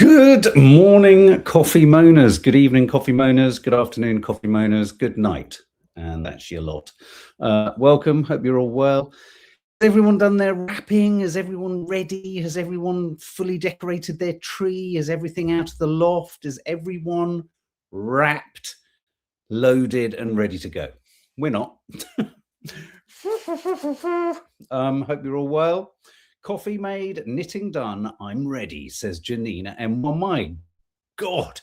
Good morning, coffee moaners. Good evening, coffee moaners. Good afternoon, coffee moaners. Good night. And that's your lot. Welcome. Hope you're all well. Has everyone done their wrapping? Is everyone ready? Has everyone fully decorated their tree? Is everything out of the loft? Is everyone wrapped, loaded, and ready to go? We're not. Hope you're all well. Coffee made, knitting done, I'm ready, says Janina. And oh my God,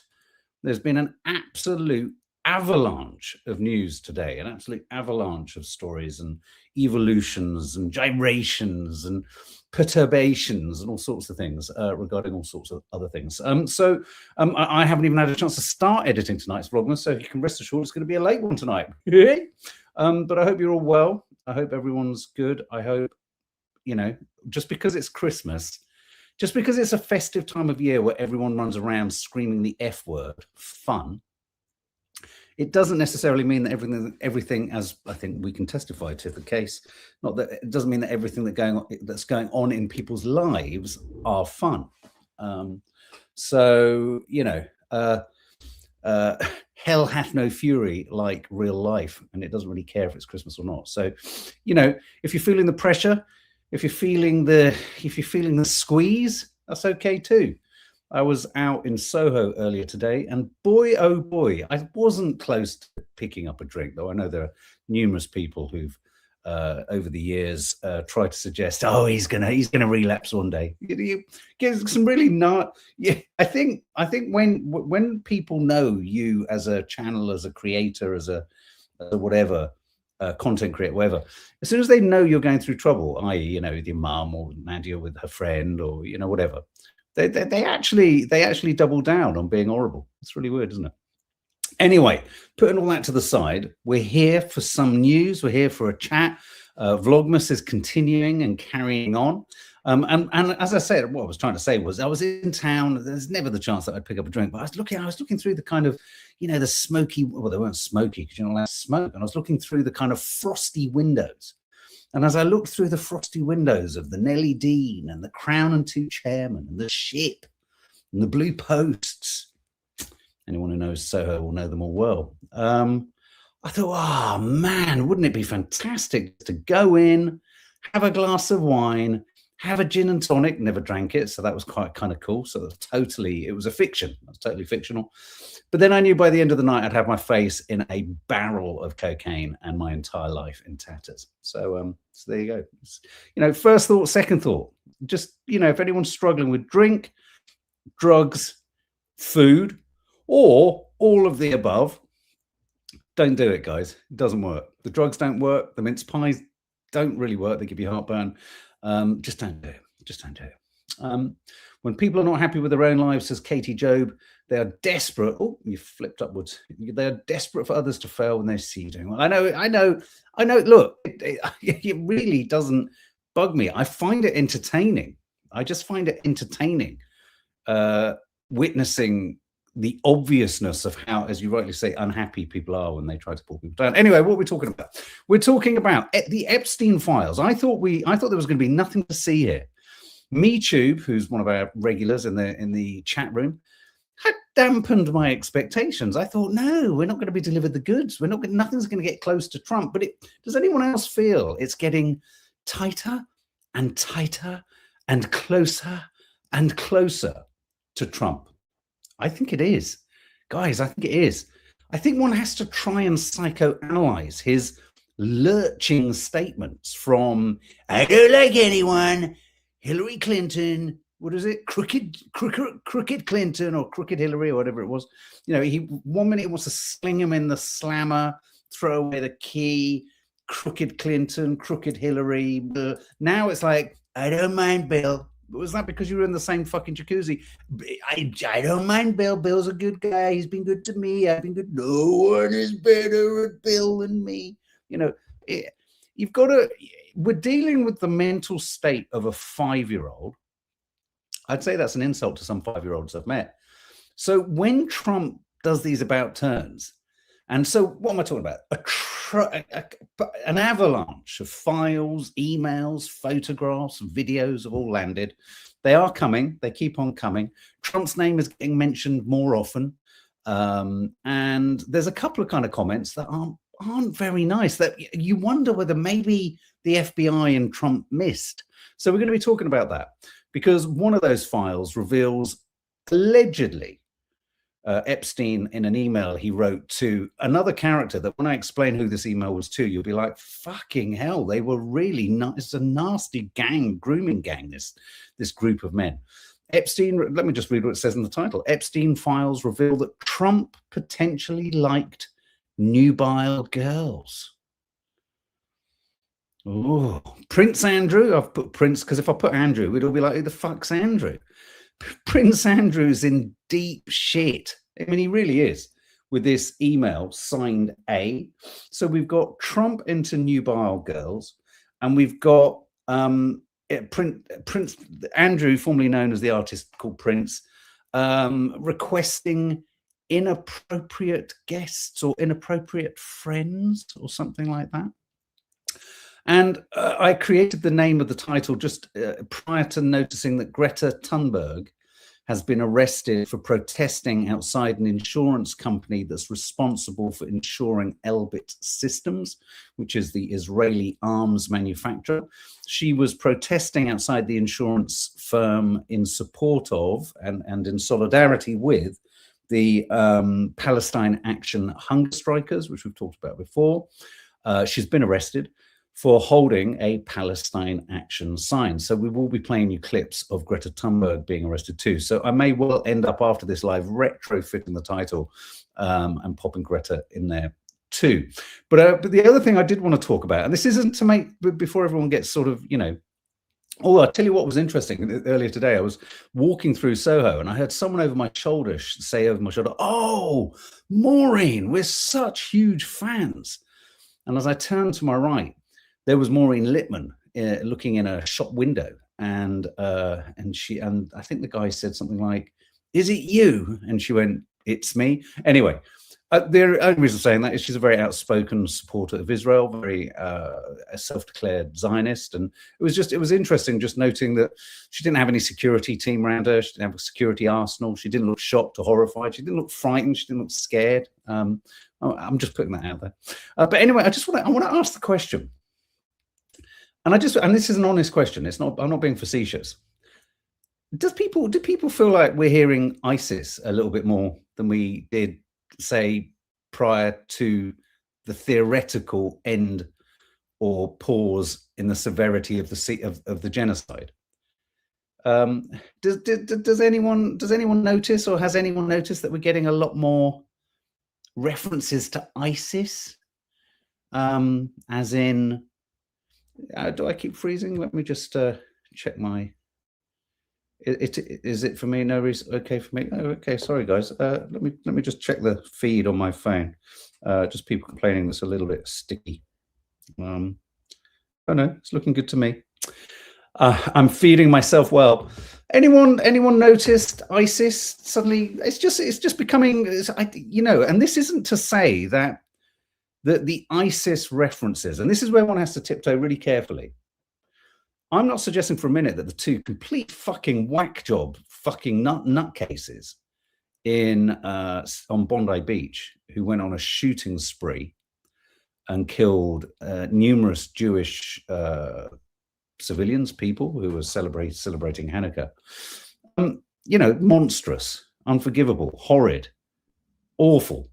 there's been an absolute avalanche of news today, an absolute avalanche of stories and evolutions and gyrations and perturbations and all sorts of things regarding all sorts of other things. I haven't even had a chance to start editing tonight's Vlogmas, so you can rest assured it's going to be a late one tonight. But I hope you're all well. I hope everyone's good. I hope, you know, just because it's Christmas, just because it's a festive time of year where everyone runs around screaming the F word, fun, it doesn't necessarily mean that everything, as I think we can testify to the case, not that it doesn't mean that everything that's going on in people's lives are fun. So, you know, hell hath no fury like real life, and it doesn't really care if it's Christmas or not. So, you know, if you're feeling the pressure, if you're feeling the squeeze, that's okay too. I was out in Soho earlier today, and boy, oh boy, I wasn't close to picking up a drink, though I know there are numerous people who've over the years tried to suggest, oh, he's gonna relapse one day. You get some really not. Yeah, I think when people know you as a channel, as a creator, as a whatever. Content creator, whatever. As soon as they know you're going through trouble, i.e., you know, with your mum or Nadia with her friend, or you know, whatever, they actually double down on being horrible. It's really weird, isn't it? Anyway, putting all that to the side, we're here for some news. We're here for a chat. Vlogmas is continuing and carrying on. And as I said, what I was trying to say was I was in town. There's never the chance that I'd pick up a drink, but I was looking through the kind of, you know, the smoky, well, they weren't smoky because you're not allowed to smoke. And I was looking through the kind of frosty windows. And as I looked through the frosty windows of the Nellie Dean and the Crown and Two Chairmen and the Ship and the Blue Posts, anyone who knows Soho will know them all well. I thought, oh man, wouldn't it be fantastic to go in, have a glass of wine, have a gin and tonic. Never drank it, so that was quite kind of cool. So it was a fiction. It was totally fictional. But then I knew by the end of the night I'd have my face in a barrel of cocaine and my entire life in tatters. So there you go. You know, first thought, second thought. Just, you know, if anyone's struggling with drink, drugs, food, or all of the above, don't do it, guys. It doesn't work. The drugs don't work. The mince pies don't really work. They give you heartburn. Just don't do it. Just don't do it. When people are not happy with their own lives, says Katie Job, they are desperate. Oh, you flipped upwards. They are desperate for others to fail when they see you doing well. I know. Look, it really doesn't bug me. I find it entertaining. I just find it entertaining witnessing the obviousness of how, as you rightly say, unhappy people are when they try to pull people down. Anyway, what are we talking about? We're talking about the Epstein files. I thought there was going to be nothing to see here. MeTube, who's one of our regulars in the chat room, had dampened my expectations. I thought, no, we're not going to be delivered the goods. Nothing's going to get close to Trump. But does anyone else feel it's getting tighter and tighter and closer to Trump? I think it is. Guys, I think it is. I think one has to try and psychoanalyze his lurching statements from, I don't like anyone, Hillary Clinton, what is it? Crooked Clinton or Crooked Hillary or whatever it was. You know, he 1 minute he wants to sling him in the slammer, throw away the key, Crooked Clinton, Crooked Hillary. Now it's like, I don't mind Bill. Was that because you were in the same fucking jacuzzi? I don't mind Bill. Bill's a good guy. He's been good to me. I've been good. No one is better at Bill than me. You know, you've got to, we're dealing with the mental state of a 5-year-old. I'd say that's an insult to some 5-year-olds I've met. So when Trump does these about turns, and so what am I talking about? An avalanche of files, emails, photographs, videos have all landed they are coming. They keep on coming. Trump's name is getting mentioned more often. And there's a couple of kind of comments that aren't very nice, that you wonder whether maybe the FBI and Trump missed. So we're going to be talking about that, because one of those files reveals allegedly Epstein, in an email he wrote to another character, that when I explain who this email was to, you'll be like, fucking hell, they were really it's a nasty gang, grooming gang, this group of men. Epstein, let me just read what it says in the title. Epstein files reveal that Trump potentially liked nubile girls. Oh, Prince Andrew. I've put Prince because if I put Andrew, it'll be like, who the fuck's Andrew? Prince Andrew's in deep shit. I mean, he really is, with this email signed A. So we've got Trump into nubile girls, and we've got Prince Andrew, formerly known as the artist called Prince, requesting inappropriate guests or inappropriate friends or something like that. And I created the name of the title just prior to noticing that Greta Thunberg has been arrested for protesting outside an insurance company that's responsible for insuring Elbit Systems, which is the Israeli arms manufacturer. She was protesting outside the insurance firm in support of and in solidarity with the Palestine Action hunger strikers, which we've talked about before. She's been arrested for holding a Palestine Action sign. So we will be playing you clips of Greta Thunberg being arrested too. So I may well end up after this live retrofitting the title and popping Greta in there too. But the other thing I did want to talk about, and this isn't to make, before everyone gets sort of, I'll tell you what was interesting. Earlier today, I was walking through Soho and I heard someone over my shoulder say over my shoulder, "Oh, Maureen, we're such huge fans." And as I turned to my right, there was Maureen Lipman looking in a shop window, and I think the guy said something like, "Is it you?" And she went, "It's me." Anyway, the only reason I'm saying that is she's a very outspoken supporter of Israel, very a self-declared Zionist, and it was interesting just noting that she didn't have any security team around her. She didn't have a security arsenal. She didn't look shocked or horrified. She didn't look frightened. She didn't look scared. I'm just putting that out there. But anyway, I want to ask the question. And this is an honest question. I'm not being facetious. Do people feel like we're hearing ISIS a little bit more than we did, say, prior to the theoretical end or pause in the severity of the genocide? Does anyone notice, or has anyone noticed that we're getting a lot more references to ISIS? As in, do I keep freezing? Let me just check my. Is it for me? No, it's okay for me. Oh, okay. Sorry, guys. Let me just check the feed on my phone. Just people complaining that's a little bit sticky. Oh no, it's looking good to me. I'm feeding myself well. Anyone noticed ISIS suddenly? It's just becoming, and this isn't to say that the ISIS references, and this is where one has to tiptoe really carefully. I'm not suggesting for a minute that the two complete fucking whack job fucking nutcases on Bondi Beach, who went on a shooting spree and killed numerous Jewish civilians, people who were celebrating Hanukkah. Monstrous, unforgivable, horrid, awful,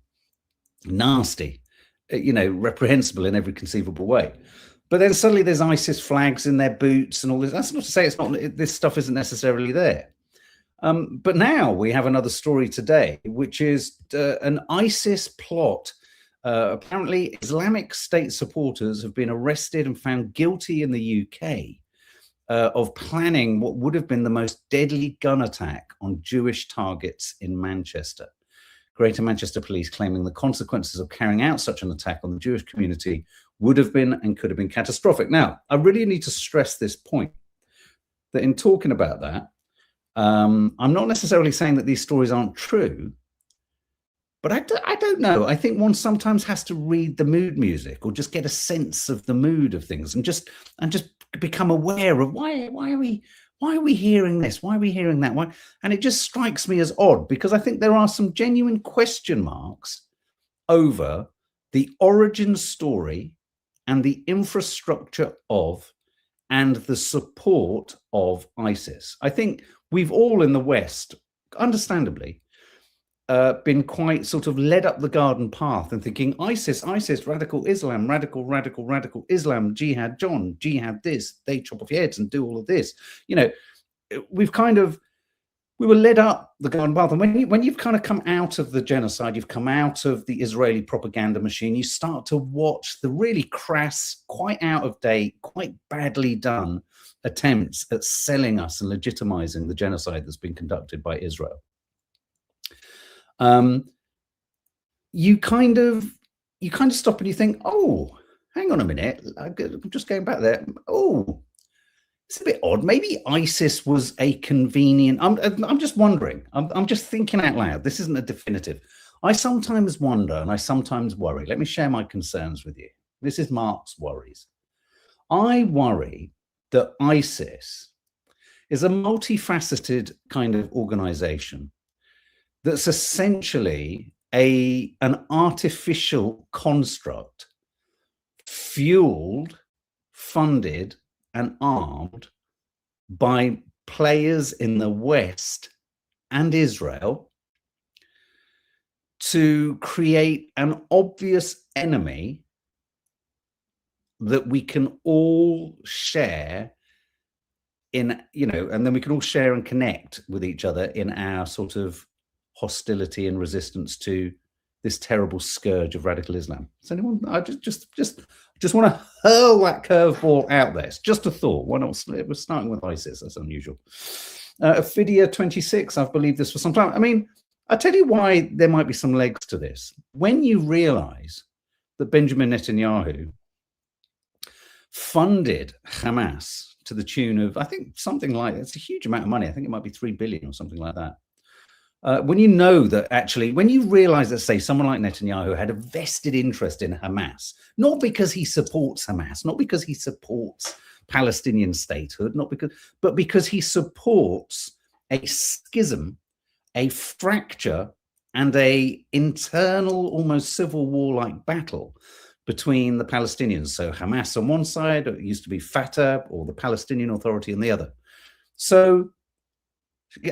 nasty, reprehensible in every conceivable way. But then suddenly there's ISIS flags in their boots and all this. That's not to say this stuff isn't necessarily there. But now we have another story today, which is an ISIS plot. Apparently, Islamic State supporters have been arrested and found guilty in the UK of planning what would have been the most deadly gun attack on Jewish targets in Manchester. Greater Manchester Police claiming the consequences of carrying out such an attack on the Jewish community would have been and could have been catastrophic. Now, I really need to stress this point, that in talking about that, I'm not necessarily saying that these stories aren't true, but I don't know. I think one sometimes has to read the mood music, or just get a sense of the mood of things, and just become aware of why Why are we hearing this? Why are we hearing that? Why? And it just strikes me as odd, because I think there are some genuine question marks over the origin story and the infrastructure of and the support of ISIS. I think we've all in the West, understandably, been quite sort of led up the garden path and thinking ISIS, radical Islam, radical Islam, jihad John, jihad this, they chop off your heads and do all of this. You know, we were led up the garden path. And when you've kind of come out of the genocide, you've come out of the Israeli propaganda machine, you start to watch the really crass, quite out of date, quite badly done attempts at selling us and legitimizing the genocide that's been conducted by Israel. You kind of stop and you think, oh, hang on a minute, I'm just going back there. Oh, it's a bit odd. Maybe ISIS was a convenient. I'm just wondering. I'm just thinking out loud. This isn't a definitive. I sometimes wonder and I sometimes worry. Let me share my concerns with you. This is Mark's worries. I worry that ISIS is a multifaceted kind of organization that's essentially an artificial construct fueled, funded, and armed by players in the West and Israel to create an obvious enemy that we can all share in, you know, and then we can all share and connect with each other in our sort of hostility and resistance to this terrible scourge of radical Islam. Does anyone? I just want to hurl that curveball out there. It's just a thought. Why not? We're starting with ISIS. That's unusual. Ophidia 26. I've believed this for some time. I mean, I'll tell you why there might be some legs to this. When you realize that Benjamin Netanyahu funded Hamas to the tune of, I think, something like, it's a huge amount of money. I think it might be 3 billion or something like that. When you know that actually, when you realize that, say, someone like Netanyahu had a vested interest in Hamas, not because he supports Hamas, not because he supports Palestinian statehood, but because he supports a schism, a fracture, and a internal, almost civil war-like battle between the Palestinians. So Hamas on one side, it used to be Fatah, or the Palestinian Authority on the other. So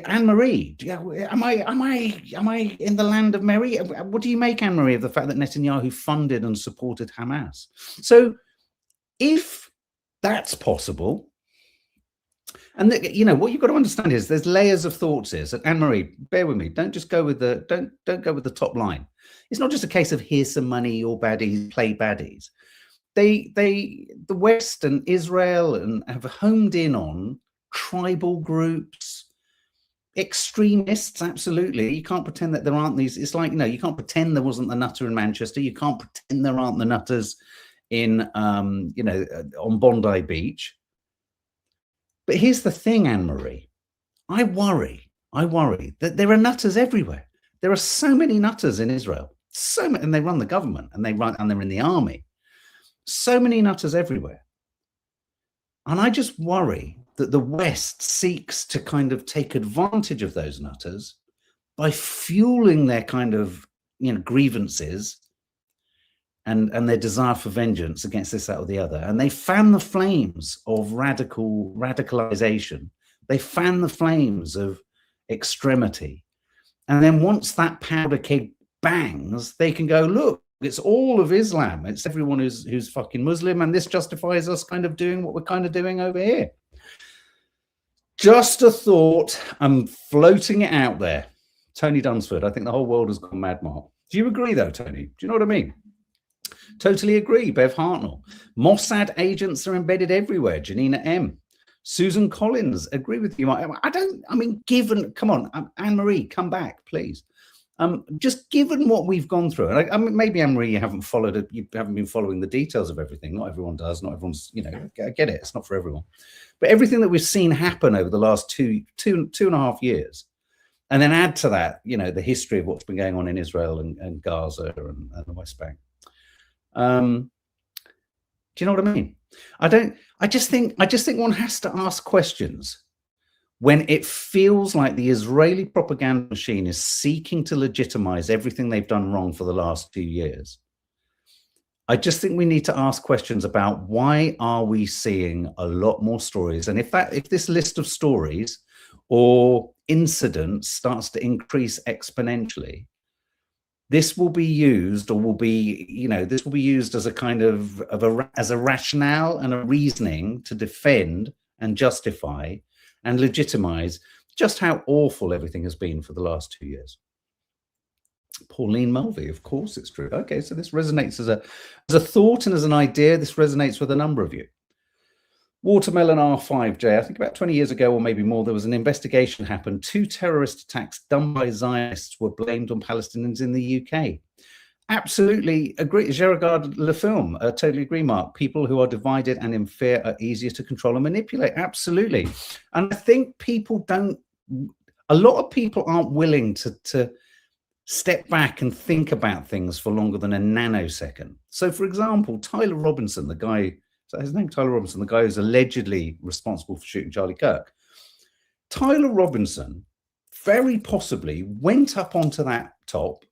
Anne-Marie, am I in the land of merry? What do you make, Anne-Marie, of the fact that Netanyahu funded and supported Hamas? So if that's possible, and you know what you've got to understand is there's layers of thoughts here. So Anne-Marie, bear with me. Don't just go with the don't go with the top line. It's not just a case of here's some money, you're baddies, play baddies. The West and Israel and have homed in on tribal groups, extremists. Absolutely, you can't pretend that there aren't these. It's like, you know, you can't pretend there wasn't the nutter in Manchester. You can't pretend there aren't the nutters in you know, on Bondi Beach. But here's the thing, Anne-Marie, I worry that there are nutters everywhere. There are so many nutters in Israel, so many, and they run the government, and they're in the army. So many nutters everywhere, and I just worry that the West seeks to kind of take advantage of those nutters by fueling their kind of, you know, grievances and their desire for vengeance against this, that, or the other. And they fan the flames of radicalization. They fan the flames of extremity. And then once that powder keg bangs, they can go, look, it's all of Islam. It's everyone who's fucking Muslim. And this justifies us kind of doing what we're kind of doing over here. Just a thought. I'm floating it out there. Tony Dunsford, I think the whole world has gone mad, Mark. Do you agree, though, Tony? Do you know what I mean? Totally agree. Bev Hartnell. Mossad agents are embedded everywhere. Janina M. Susan Collins, agree with you. Given, come on, Anne-Marie, come back, please. Just given what we've gone through, and I mean, maybe, Anne-Marie, you haven't been following the details of everything. Not everyone does. Not everyone's, you know, I get it. It's not for everyone. But everything that we've seen happen over the last two and a half years, and then add to that, you know, the history of what's been going on in Israel and Gaza and the West Bank. Do you know what I mean? I just think one has to ask questions. when it feels like the Israeli propaganda machine is seeking to legitimize everything they've done wrong for the last 2 years, I just think we need to ask questions about why are we seeing a lot more stories? And if this list of stories or incidents starts to increase exponentially, this will be used, or will be, this will be used as a kind of as a rationale and a reasoning to defend and justify and legitimize just how awful everything has been for the last 2 years. Pauline Mulvey, of course it's true. Okay, so this resonates as a thought and as an idea. This resonates with a number of you. Watermelon R5J, I think about 20 years ago or maybe more, there was an investigation happened. 2 terrorist attacks done by Zionists were blamed on Palestinians in the UK. Absolutely agree. Je regarde le film. Totally agree, Mark. People who are divided and in fear are easier to control and manipulate. Absolutely. And I think a lot of people aren't willing to step back and think about things for longer than a nanosecond. So, for example, Tyler Robinson, the guy, is that his name? Tyler Robinson, the guy who's allegedly responsible for shooting Charlie Kirk. Tyler Robinson very possibly went up onto that top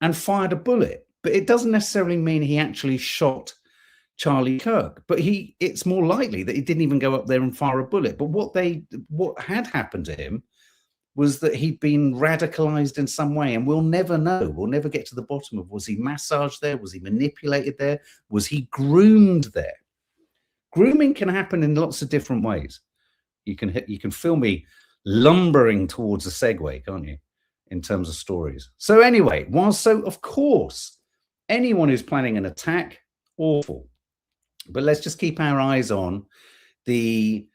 and fired a bullet, but it doesn't necessarily mean he actually shot Charlie Kirk. But it's more likely that he didn't even go up there and fire a bullet. But what had happened to him was that he'd been radicalized in some way, and we'll never know. We'll never get to the bottom of, was he massaged there? Was he manipulated there? Was he groomed there? Grooming can happen in lots of different ways. You can feel me lumbering towards a segue, can't you, in terms of stories? So anyway, of course, anyone who's planning an attack, awful. But let's just keep our eyes on the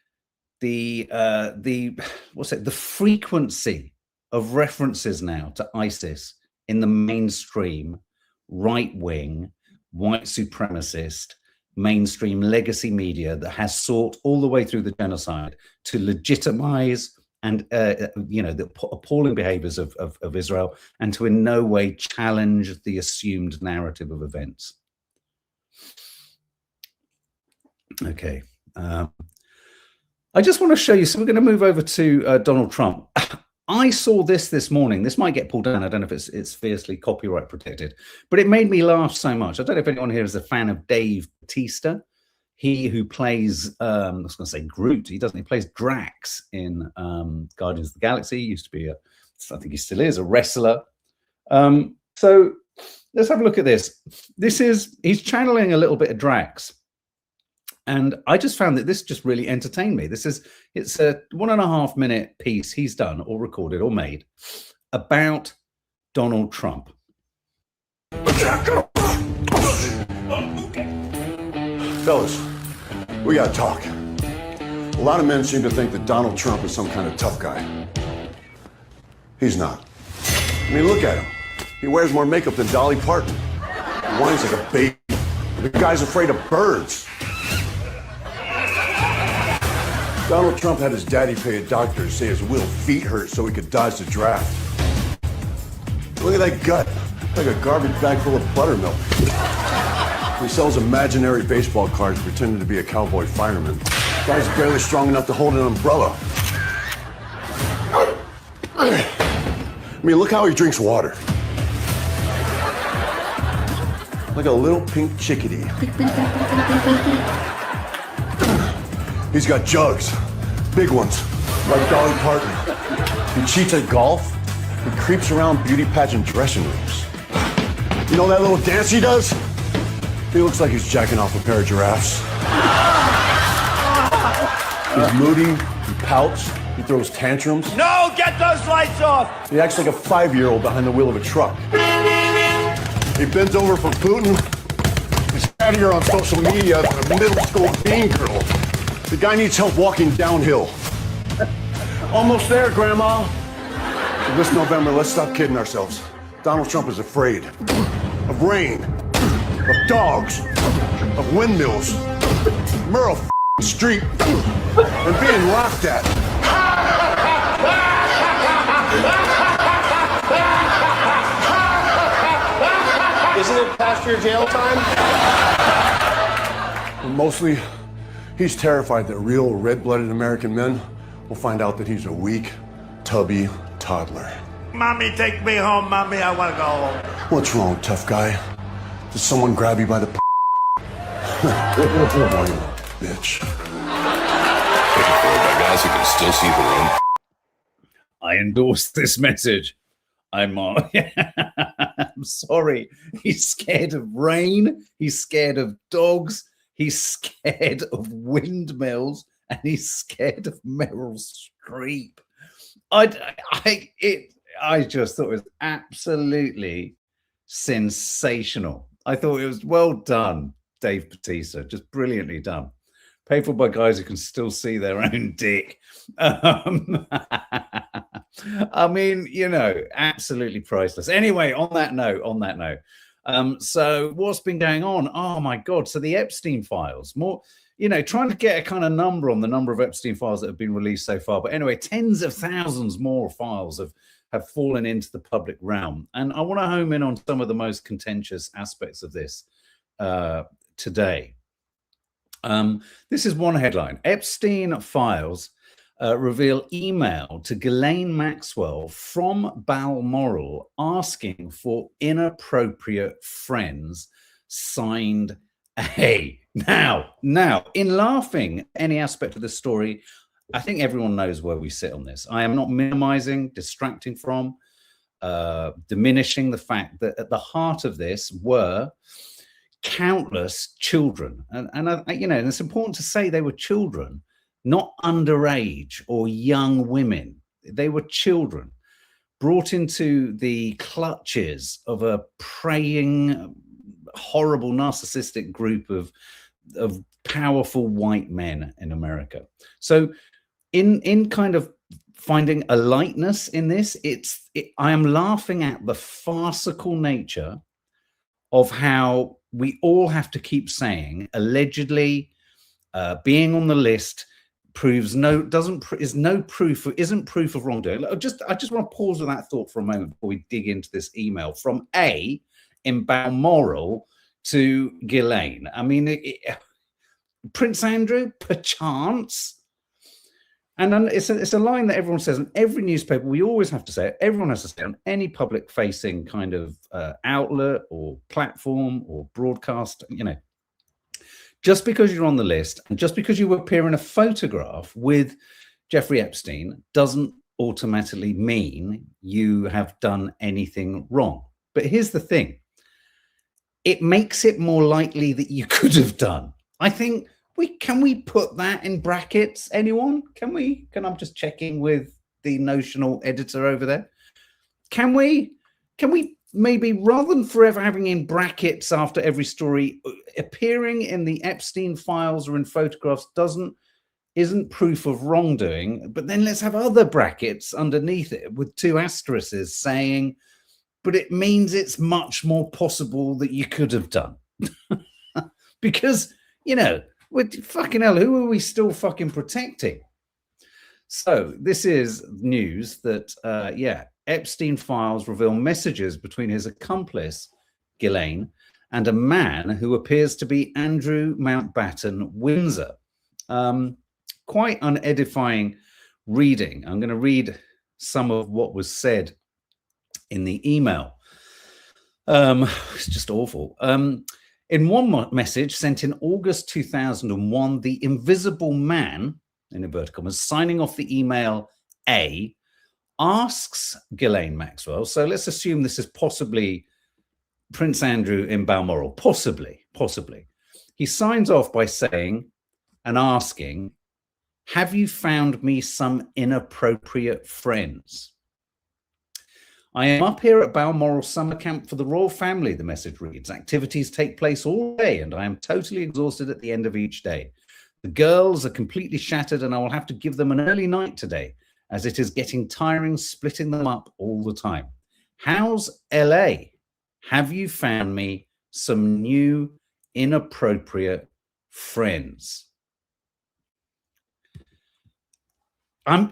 frequency of references now to ISIS in the mainstream right-wing white supremacist mainstream legacy media that has sought all the way through the genocide to legitimize and the appalling behaviors of Israel, and to in no way challenge the assumed narrative of events. Okay. I just want to show you, so we're going to move over to Donald Trump. I saw this morning. This might get pulled down. I don't know if it's fiercely copyright protected, but it made me laugh so much. I don't know if anyone here is a fan of Dave Bautista. He who plays, I was going to say Groot. He plays Drax in Guardians of the Galaxy. He used to be I think he still is, a wrestler. So let's have a look at this. He's channeling a little bit of Drax. And I just found that this just really entertained me. It's a 1.5 minute piece he's done or recorded or made about Donald Trump. Fellas, we gotta talk. A lot of men seem to think that Donald Trump is some kind of tough guy. He's not. I mean, look at him. He wears more makeup than Dolly Parton. He whines like a baby. The guy's afraid of birds. Donald Trump had his daddy pay a doctor to say his Will feet hurt so he could dodge the draft. Look at that gut, like a garbage bag full of buttermilk. He sells imaginary baseball cards pretending to be a cowboy fireman. The guy's barely strong enough to hold an umbrella. I mean, look how he drinks water. Like a little pink chickadee. He's got jugs, big ones, like Dolly Parton. He cheats at golf. He creeps around beauty pageant dressing rooms. You know that little dance he does? He looks like he's jacking off a pair of giraffes. He's moody, he pouts, he throws tantrums. No, get those lights off! He acts like a 5-year-old behind the wheel of a truck. He bends over for Putin. He's fattier on social media than a middle school bean girl. The guy needs help walking downhill. Almost there, Grandma. So this November, let's stop kidding ourselves. Donald Trump is afraid of rain, of dogs, of windmills, Merle Street, and being laughed at. Isn't it past your jail time? And mostly, he's terrified that real red-blooded American men we'll find out that he's a weak, tubby toddler. Mommy, take me home, Mommy. I want to go home. What's wrong, tough guy? Did someone grab you by the Boy, you bitch. By guys who can still see the room. I endorse this message. I'm sorry. He's scared of rain. He's scared of dogs. He's scared of windmills, and he's scared of Meryl Streep. I just thought it was absolutely sensational. I thought it was well done, Dave Bautista, just brilliantly done. Paid for by guys who can still see their own dick. I mean, you know, absolutely priceless. Anyway, on that note, so what's been going on? Oh my God. So the Epstein files, more, you know, trying to get a kind of number on the number of Epstein files that have been released so far. But anyway, tens of thousands more files have fallen into the public realm. And I want to home in on some of the most contentious aspects of this today. This is one headline. Epstein files reveal email to Ghislaine Maxwell from Balmoral asking for inappropriate friends, signed A. Now, in laughing any aspect of the story, I think everyone knows where we sit on this. I am not minimizing, distracting from, diminishing the fact that at the heart of this were countless children. And you know, and it's important to say they were children, not underage or young women. They were children brought into the clutches of a preying, horrible, narcissistic group of powerful white men in America. So in kind of finding a lightness in this, I am laughing at the farcical nature of how we all have to keep saying allegedly being on the list isn't proof of wrongdoing. I just want to pause with that thought for a moment before we dig into this email from A in Balmoral to Ghislaine. I mean, Prince Andrew, perchance. And then it's a line that everyone says in every newspaper. We always have to say it. Everyone has to say it on any public-facing kind of outlet or platform or broadcast. You know, just because you're on the list and just because you appear in a photograph with Jeffrey Epstein doesn't automatically mean you have done anything wrong. But here's the thing: it makes it more likely that you could have done. I think. Can we put that in brackets? Anyone? I'm just checking with the notional editor over there. Can we maybe, rather than forever having in brackets after every story, appearing in the Epstein files or in photographs isn't proof of wrongdoing, but then let's have other brackets underneath it with two asterisks saying, but it means it's much more possible that you could have done. Because, you know, with fucking hell, who are we still fucking protecting? So this is news that, Epstein files reveal messages between his accomplice, Ghislaine, and a man who appears to be Andrew Mountbatten Windsor. Quite unedifying reading. I'm going to read some of what was said in the email. It's just awful. In one message sent in August 2001, the invisible man, in inverted commas, signing off the email A, asks Ghislaine Maxwell, so let's assume this is possibly Prince Andrew in Balmoral, possibly. He signs off by saying and asking, have you found me some inappropriate friends? I am up here at Balmoral summer camp for the royal family, the message reads. Activities take place all day and I am totally exhausted at the end of each day. The girls are completely shattered and I will have to give them an early night today as it is getting tiring splitting them up all the time. How's LA? Have you found me some new inappropriate friends?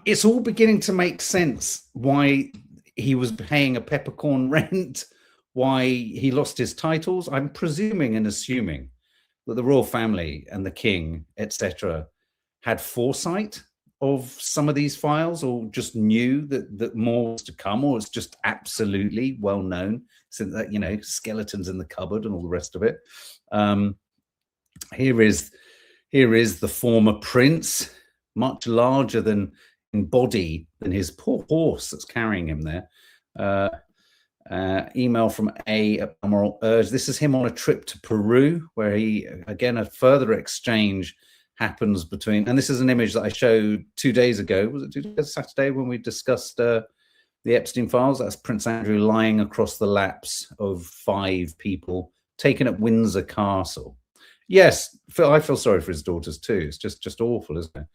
It's all beginning to make sense why he was paying a peppercorn rent, why he lost his titles. I'm presuming and assuming that the royal family and the king, etc., had foresight of some of these files, or just knew that more was to come, or it's just absolutely well known, since that, you know, skeletons in the cupboard and all the rest of it. Here is the former prince, much larger than in body than his poor horse that's carrying him there. Email from A at Balmoral Urge. This is him on a trip to Peru, where he, again, a further exchange happens between, and this is an image that I showed 2 days ago. Was it 2 days, Saturday, when we discussed the Epstein files? That's Prince Andrew lying across the laps of 5 people taken at Windsor Castle. Yes, I feel sorry for his daughters too. It's just awful, isn't it?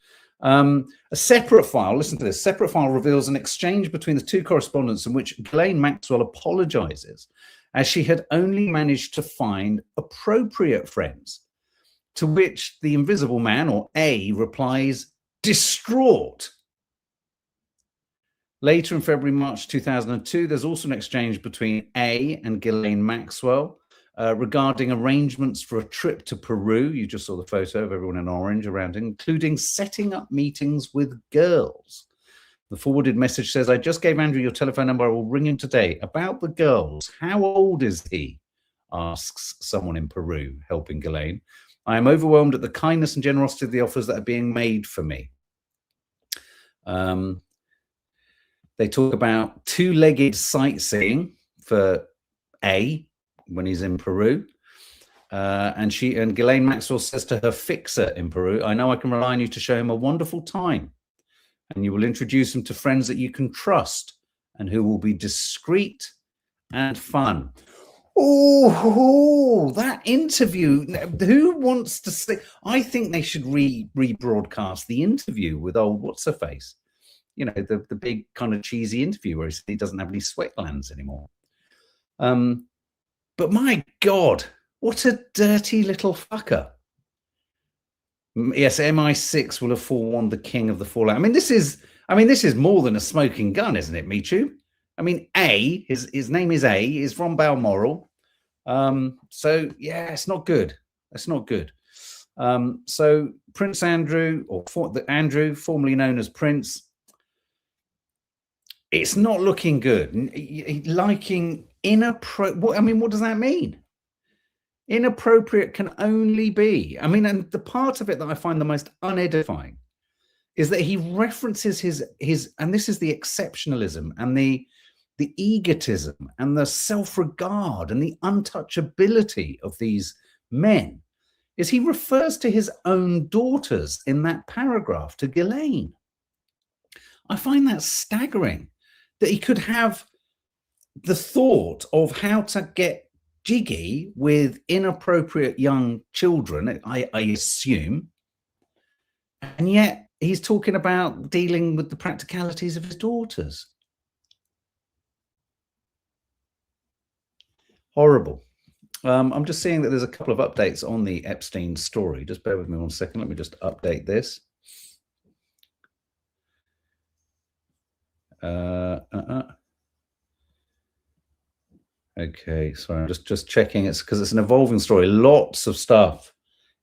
A separate file, listen to this, separate file reveals an exchange between the 2 correspondents in which Ghislaine Maxwell apologizes, as she had only managed to find appropriate friends, to which the invisible man, or A, replies, distraught. Later in February, March 2002, there's also an exchange between A and Ghislaine Maxwell regarding arrangements for a trip to Peru. You just saw the photo of everyone in orange around, including setting up meetings with girls. The forwarded message says, I just gave Andrew your telephone number. I will ring him today. About the girls, how old is he? Asks someone in Peru, helping Ghislaine. I am overwhelmed at the kindness and generosity of the offers that are being made for me. They talk about 2-legged sightseeing for A when he's in Peru. And Ghislaine Maxwell says to her fixer in Peru, I know I can rely on you to show him a wonderful time, and you will introduce him to friends that you can trust and who will be discreet and fun. Oh, that interview. Who wants to say? I think they should rebroadcast the interview with old what's-her-face. You know, the big kind of cheesy interview where he doesn't have any sweat glands anymore. But my God, what a dirty little fucker. Yes, MI6 will have forewarned the king of the fallout. I mean, this is more than a smoking gun, isn't it, Michu? I mean, A, his name is A, is from Balmoral. So yeah, it's not good. It's not good. So Prince Andrew, or Andrew, formerly known as Prince, it's not looking good. Liking inappropriate. I mean, what does that mean? Inappropriate can only be. I mean, and the part of it that I find the most unedifying is that he references his, and this is the exceptionalism and the egotism and the self-regard and the untouchability of these men, is he refers to his own daughters in that paragraph to Ghislaine. I find that staggering, that he could have the thought of how to get jiggy with inappropriate young children, I assume, and yet he's talking about dealing with the practicalities of his daughters. Horrible. I'm just seeing that there's a couple of updates on the Epstein story. Just bear with me 1 second. Let me just update this. Okay, sorry, I'm just checking. It's because it's an evolving story. Lots of stuff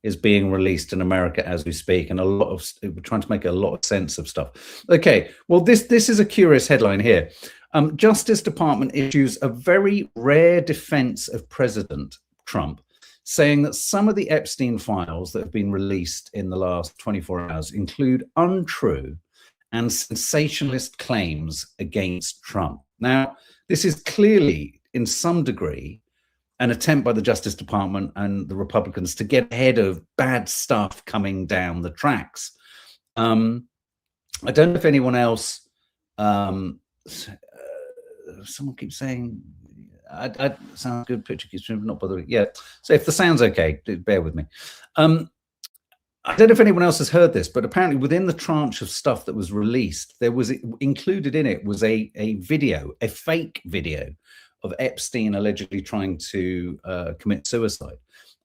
is being released in America as we speak, and we're trying to make a lot of sense of stuff. Okay, well, this is a curious headline here. Justice Department issues a very rare defense of President Trump, saying that some of the Epstein files that have been released in the last 24 hours include untrue and sensationalist claims against Trump. Now, this is clearly, in some degree, an attempt by the Justice Department and the Republicans to get ahead of bad stuff coming down the tracks. I don't know if anyone else, someone keeps saying, sounds good, picture keeps not bothering. Yeah, so if the sound's okay, bear with me. I don't know if anyone else has heard this, but apparently within the tranche of stuff that was released, there was included in it was a video, a fake video of Epstein allegedly trying to commit suicide.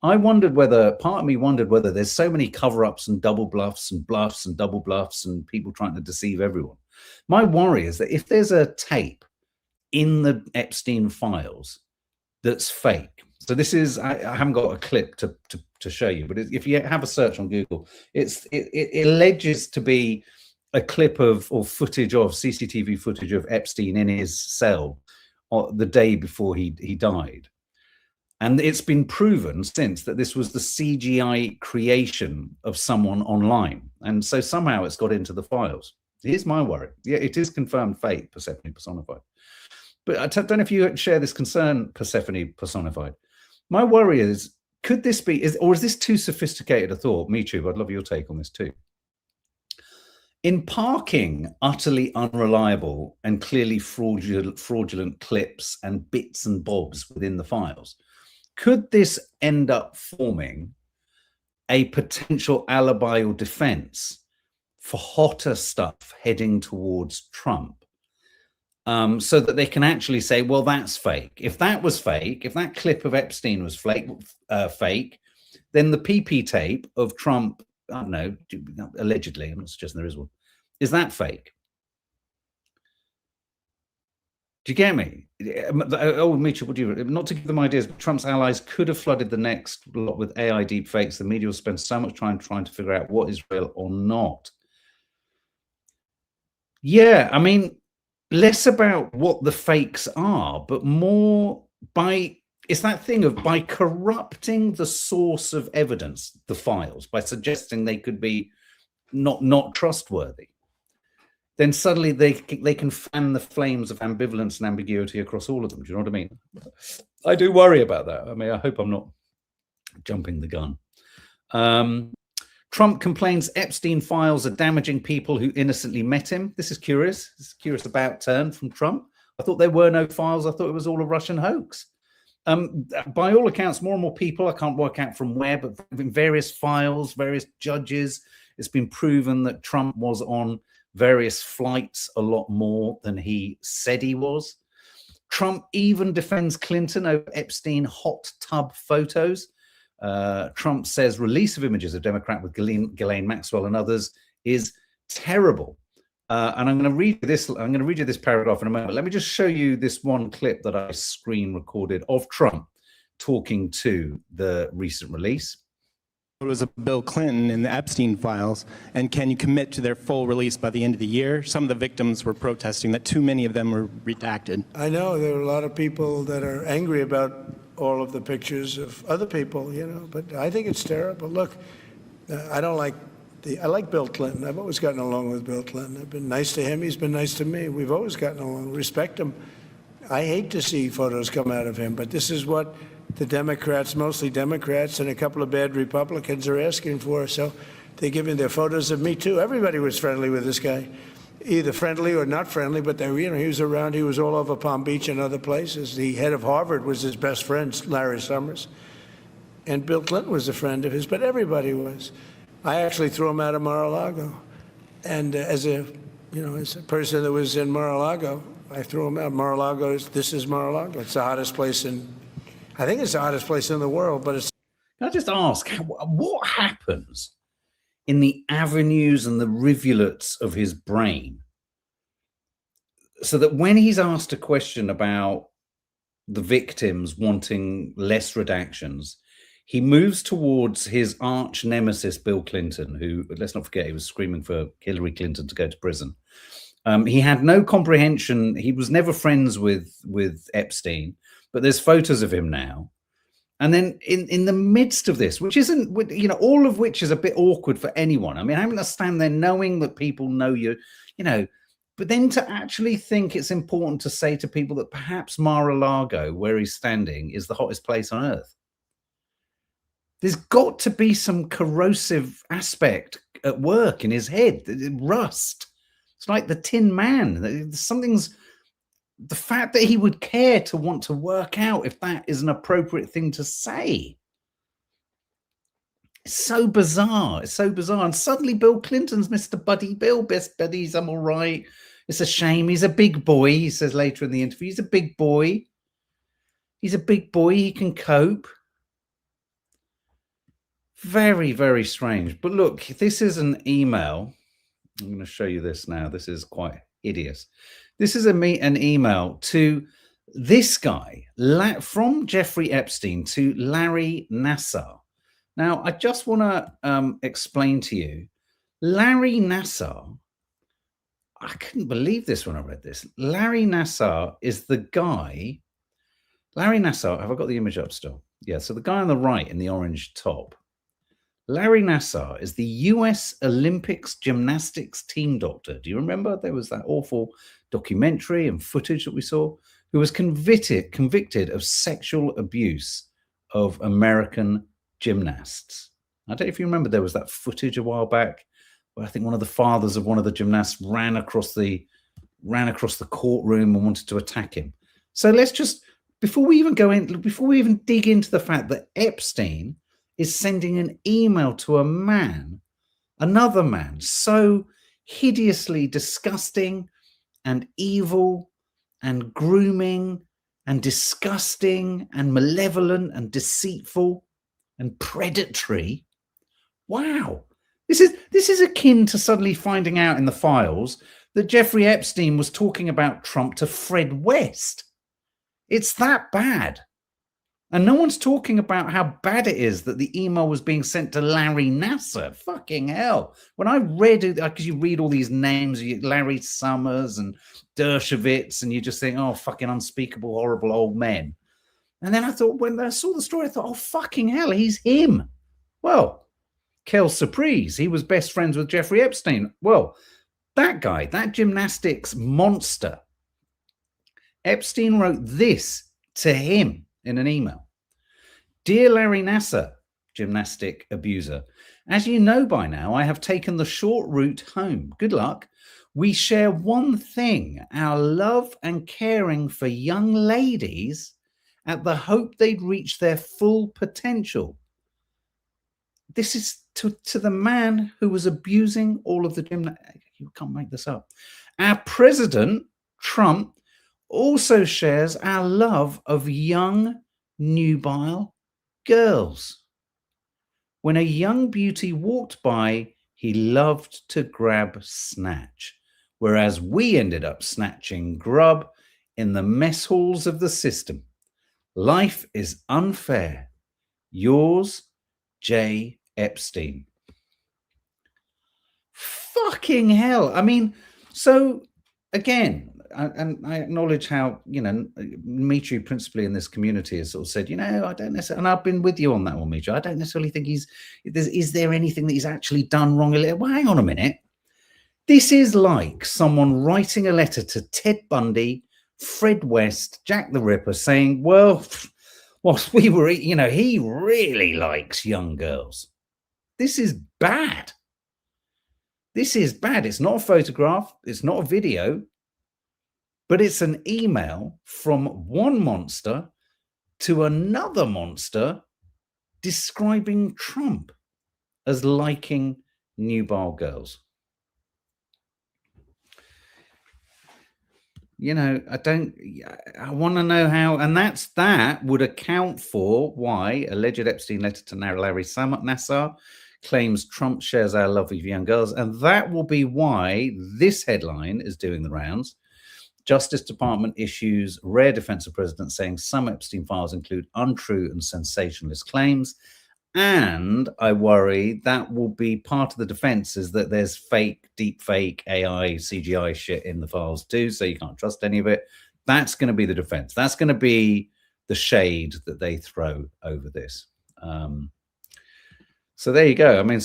Part of me wondered whether there's so many cover-ups and double bluffs and bluffs and double bluffs and people trying to deceive everyone. My worry is that if there's a tape in the Epstein files that's fake, so this is, I haven't got a clip to show you, but if you have a search on Google, it alleges to be a clip of or footage of CCTV footage of Epstein in his cell the day before he died. And it's been proven since that this was the CGI creation of someone online. And so somehow it's got into the files. Here's my worry. Yeah, it is confirmed fake, Persephone personified. But I don't know if you share this concern, Persephone personified. My worry is, could this be, or is this too sophisticated a thought? Me too, I'd love your take on this too. In parking utterly unreliable and clearly fraudulent clips and bits and bobs within the files, could this end up forming a potential alibi or defense for hotter stuff heading towards Trump? So that they can actually say, well, that's fake. If that was fake, if that clip of Epstein was fake, then the PP tape of Trump, I don't know, allegedly, I'm not suggesting there is one, is that fake? Do you get me? Oh, Mitchell, would you, not to give them ideas, but Trump's allies could have flooded the next lot with AI deepfakes. The media will spend so much time trying to figure out what is real or not. Yeah, I mean, less about what the fakes are, but more by, it's that thing of by corrupting the source of evidence, the files, by suggesting they could be not trustworthy, then suddenly they can fan the flames of ambivalence and ambiguity across all of them. Do you know what I mean? I do worry about that. I mean, I hope I'm not jumping the gun. Trump complains Epstein files are damaging people who innocently met him. This is curious. This is a curious about turn from Trump. I thought there were no files. I thought it was all a Russian hoax. By all accounts, more and more people, I can't work out from where, but in various files, various judges, it's been proven that Trump was on various flights a lot more than he said he was. Trump even defends Clinton over Epstein hot tub photos. Trump says release of images of Democrat with Ghislaine Maxwell and others is terrible. And I'm going to read this. I'm going to read you this paragraph in a moment. Let me just show you this one clip that I screen recorded of Trump talking to the recent release. It was a Bill Clinton in the Epstein files, and can you commit to their full release by the end of the year? Some of the victims were protesting that too many of them were redacted. I know there are a lot of people that are angry about all of the pictures of other people, you know, but I think it's terrible. Look, I like Bill Clinton. I've always gotten along with Bill Clinton. I've been nice to him. He's been nice to me. We've always gotten along. Respect him. I hate to see photos come out of him, but this is what the Democrats, mostly Democrats, and a couple of bad Republicans are asking for. So they're giving their photos of me too. Everybody was friendly with this guy, either friendly or not friendly, but they, you know, he was around. He was all over Palm Beach and other places. The head of Harvard was his best friend, Larry Summers, and Bill Clinton was a friend of his. But everybody was. I actually threw him out of Mar-a-Lago, and as a person that was in Mar-a-Lago, I threw him out. Mar-a-Lago, this is Mar-a-Lago. It's the hottest place I think it's the hottest place in the world, but it's. Can I just ask, what happens in the avenues and the rivulets of his brain so that when he's asked a question about the victims wanting less redactions, he moves towards his arch nemesis, Bill Clinton, who, let's not forget, he was screaming for Hillary Clinton to go to prison. He had no comprehension. He was never friends with Epstein, but there's photos of him now. And then in the midst of this, which isn't, you know, all of which is a bit awkward for anyone. I mean, having to stand there knowing that people know you, you know, but then to actually think it's important to say to people that perhaps Mar-a-Lago, where he's standing, is the hottest place on earth. There's got to be some corrosive aspect at work in his head, rust. It's like the Tin Man. Something's, the fact that he would care to want to work out if that is an appropriate thing to say. It's so bizarre. It's so bizarre. And suddenly Bill Clinton's Mr. Buddy Bill, best buddies, I'm all right. It's a shame. He's a big boy, he says later in the interview. He's a big boy. He's a big boy. He can cope. Very, very strange. But look, this is an email. I'm going to show you this now. This is quite hideous. This is an email to this guy from Jeffrey Epstein to Larry Nassar. Now, I just want to explain to you, Larry Nassar I couldn't believe this when I read this. Larry Nassar is the guy. Larry Nassar, have I got the image up still? Yeah, so the guy on the right in the orange top, Larry Nassar is the US Olympics gymnastics team doctor. Do you remember there was that awful documentary and footage that we saw? Who was convicted of sexual abuse of American gymnasts. I don't know if you remember, there was that footage a while back where I think one of the fathers of one of the gymnasts ran across the courtroom and wanted to attack him. So let's just, before we even dig into the fact that Epstein is sending an email to a man, another man, so hideously disgusting and evil and grooming and disgusting and malevolent and deceitful and predatory. Wow. This is akin to suddenly finding out in the files that Jeffrey Epstein was talking about Trump to Fred West. It's that bad. And no one's talking about how bad it is that the email was being sent to Larry Nassar. Fucking hell. When I read it, because you read all these names, Larry Summers and Dershowitz, and you just think, oh, fucking unspeakable, horrible old men. And then I thought, when I saw the story, I thought, oh, fucking hell, he's him. Well, quelle surprise. He was best friends with Jeffrey Epstein. Well, that guy, that gymnastics monster, Epstein wrote this to him in an email. Dear Larry Nassar, gymnastic abuser, as you know by now, I have taken the short route home. Good luck. We share one thing, our love and caring for young ladies at the hope they'd reach their full potential. This is to the man who was abusing all of the gymnastics. You can't make this up. Our president, Trump, also shares our love of young, nubile girls. When a young beauty walked by, he loved to grab snatch, whereas we ended up snatching grub in the mess halls of the system. Life is unfair. Yours, J. Epstein. Fucking hell. I mean, so again, and I acknowledge how, Mitri principally in this community has sort of said, I don't necessarily, and I've been with you on that one, Mitri, I don't necessarily think is there anything that he's actually done wrong? Well, hang on a minute. This is like someone writing a letter to Ted Bundy, Fred West, Jack the Ripper saying, well, we were, he really likes young girls. This is bad. This is bad. It's not a photograph. It's not a video. But it's an email from one monster to another monster describing Trump as liking nubile girls. I want to know how, and that would account for why alleged Epstein letter to Larry Nassar claims Trump shares our love of young girls. And that will be why this headline is doing the rounds. Justice Department issues rare defense of president saying some Epstein files include untrue and sensationalist claims. And I worry that will be part of the defense is that there's fake, deep fake, AI, CGI shit in the files too. So you can't trust any of it. That's going to be the defense. That's going to be the shade that they throw over this. So there you go. I mean,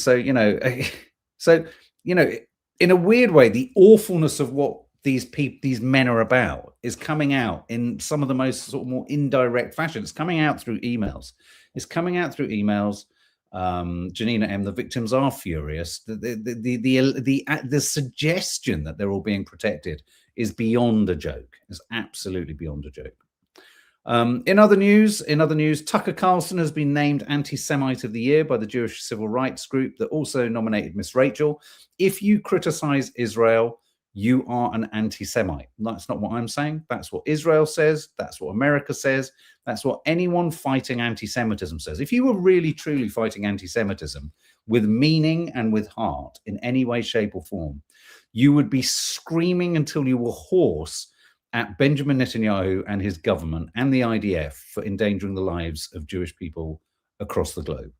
in a weird way, the awfulness of what these men are about is coming out in some of the most sort of more indirect fashion. It's coming out through emails. Janina M, the victims are furious. The suggestion that they're all being protected is beyond a joke. It's absolutely beyond a joke. In other news, Tucker Carlson has been named Anti-Semite of the Year by the Jewish Civil Rights Group that also nominated Miss Rachel. If you criticize Israel, you are an anti-Semite. That's not what I'm saying. That's what Israel says. That's what America says. That's what anyone fighting anti-Semitism says. If you were really, truly fighting anti-Semitism with meaning and with heart in any way, shape or form, you would be screaming until you were hoarse at Benjamin Netanyahu and his government and the IDF for endangering the lives of Jewish people across the globe.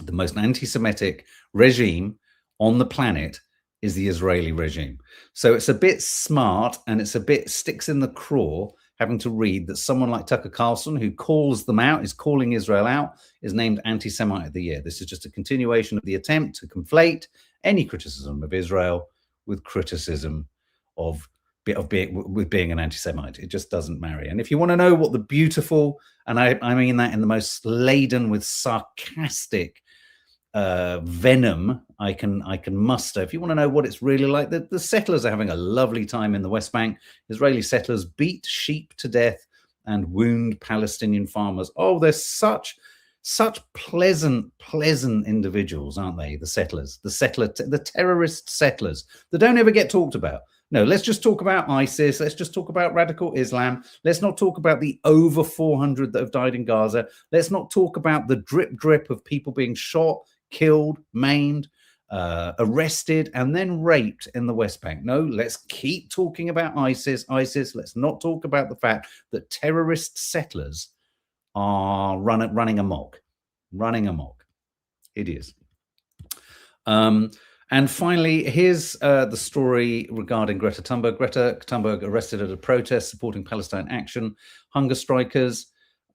The most anti-Semitic regime on the planet is the Israeli regime. So it's a bit smart, and it's a bit sticks in the craw having to read that someone like Tucker Carlson, who calls them out, is calling Israel out, is named anti-Semite of the year. This is just a continuation of the attempt to conflate any criticism of Israel with criticism of being an anti-Semite. It just doesn't marry. And if you want to know what the beautiful, and I mean that in the most laden with sarcastic venom I can muster, if you want to know what it's really like, the settlers are having a lovely time in the West Bank. Israeli settlers beat sheep to death and wound Palestinian farmers. Oh, they're such pleasant individuals, aren't they? The settlers, the terrorist settlers that don't ever get talked about. No, let's just talk about ISIS. Let's just talk about radical Islam. Let's not talk about the over 400 that have died in Gaza. Let's not talk about the drip of people being shot, killed, maimed, arrested, and then raped in the West Bank. No, let's keep talking about ISIS. Let's not talk about the fact that terrorist settlers are running amok. It is. And finally, here's the story regarding Greta Thunberg. Greta Thunberg arrested at a protest supporting Palestine Action, hunger strikers.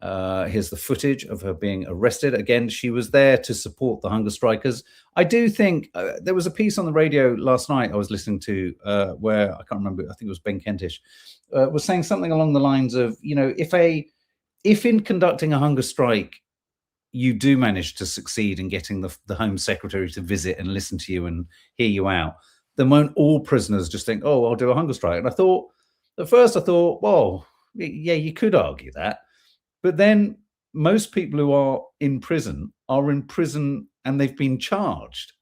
Here's the footage of her being arrested. Again, she was there to support the hunger strikers. I do think there was a piece on the radio last night I was listening to where, I can't remember, I think it was Ben Kentish, was saying something along the lines of, you know, if in conducting a hunger strike, you do manage to succeed in getting the Home Secretary to visit and listen to you and hear you out, then won't all prisoners just think, oh, I'll do a hunger strike? And at first I thought, well, yeah, you could argue that. But then most people who are in prison and they've been charged.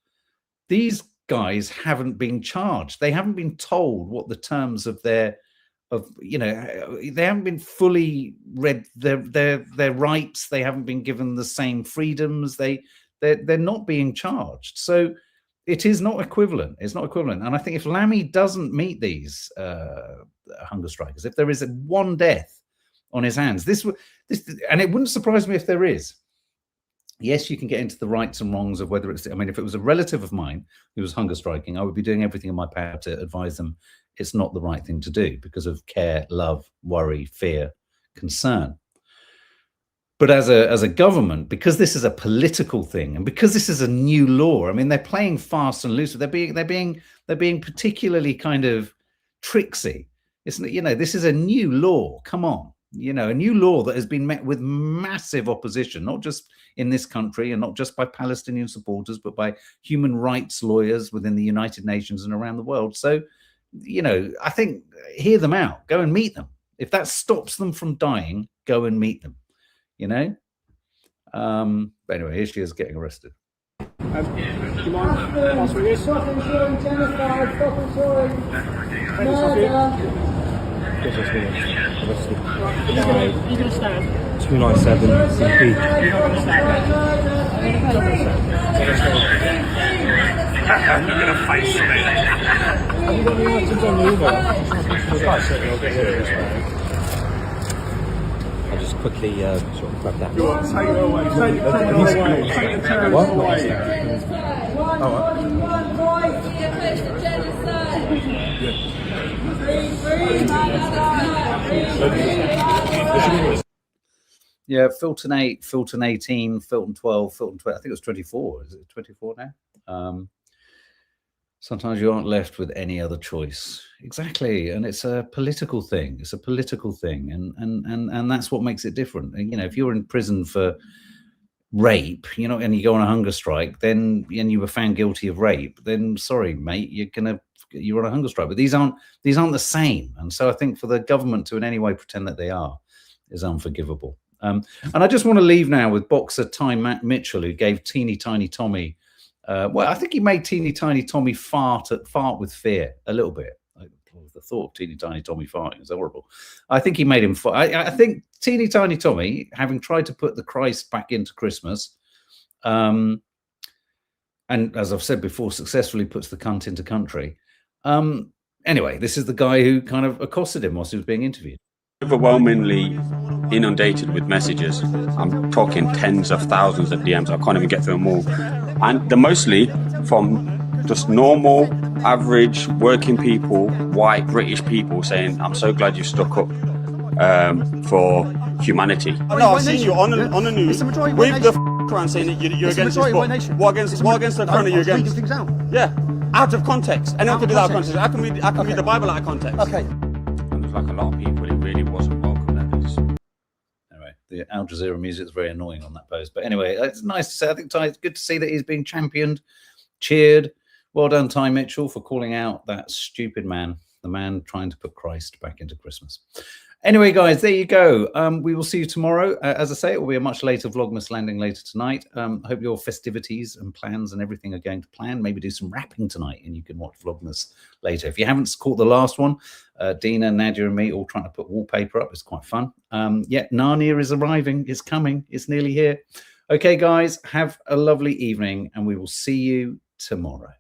These guys haven't been charged. They haven't been told what the terms of they haven't been fully read their rights. They haven't been given the same freedoms. They're not being charged. So it is not equivalent. It's not equivalent. And I think if Lammy doesn't meet these hunger strikers, if there is one death on his hands, this, and it wouldn't surprise me if there is. Yes, you can get into the rights and wrongs of whether it's, I mean, if it was a relative of mine who was hunger striking, I would be doing everything in my power to advise them it's not the right thing to do because of care, love, worry, fear, concern. But as a government, because this is a political thing and because this is a new law, I mean, they're playing fast and loose. They're being particularly kind of tricksy. It's, you know, this is a new law. Come on. You know, a new law that has been met with massive opposition, not just in this country and not just by Palestinian supporters, but by human rights lawyers within the United Nations and around the world. So, you know, I think hear them out, go and meet them. If that stops them from dying, go and meet them, you know. But anyway, here she is getting arrested. Do you mind? That's what it is. Fucking showing genocide, fucking showing murder. Yes, that's me. Arrested. You're going to stand? 297 CP. You're not going to stand? I'm going to fight somebody. Have you got any items on the Uber? I'll just quickly sort of grab that. Take it away. Take the terror away. Yeah, Filton 8, Filton 18, Filton 12, Filton 20. I think it was 24. Is it 24 now? Sometimes you aren't left with any other choice. Exactly. And it's a political thing. It's a political thing. And that's what makes it different. And, you know, if you're in prison for rape, you know, and you go on a hunger strike, then and you were found guilty of rape, then sorry, mate, you're on a hunger strike. But these aren't the same. And so I think for the government to in any way pretend that they are is unforgivable. And I just want to leave now with boxer Ty Mitchell, who gave teeny tiny Tommy, well, I think he made teeny tiny Tommy fart with fear a little bit. The thought of teeny tiny Tommy farting is horrible. I think he made him fart. I think teeny tiny Tommy, having tried to put the Christ back into Christmas, and as I've said before, successfully puts the cunt into country. Anyway, this is the guy who kind of accosted him whilst he was being interviewed. Overwhelmingly inundated with messages. I'm talking tens of thousands of DMs. I can't even get through them all. And they're mostly from just normal average working people, white British people saying, I'm so glad you stuck up for humanity. No, I've seen you on the news with the Quran saying that you're against this book. What against the Quran are you against? Yeah, out of context. Anyone can do that out of context. I can read the Bible out of context. Okay. And there's like a lot of people, it really wasn't welcome. Anyway, the Al Jazeera music is very annoying on that post. But anyway, it's nice to say. I think it's good to see that he's being championed, cheered. Well done, Ty Mitchell, for calling out that stupid man, the man trying to put Christ back into Christmas. Anyway, guys, there you go. We will see you tomorrow. As I say, it will be a much later Vlogmas landing later tonight. I hope your festivities and plans and everything are going to plan. Maybe do some rapping tonight and you can watch Vlogmas later. If you haven't caught the last one, Dina, Nadia and me all trying to put wallpaper up. It's quite fun. Yeah, Narnia is arriving. It's coming. It's nearly here. Okay, guys, have a lovely evening and we will see you tomorrow.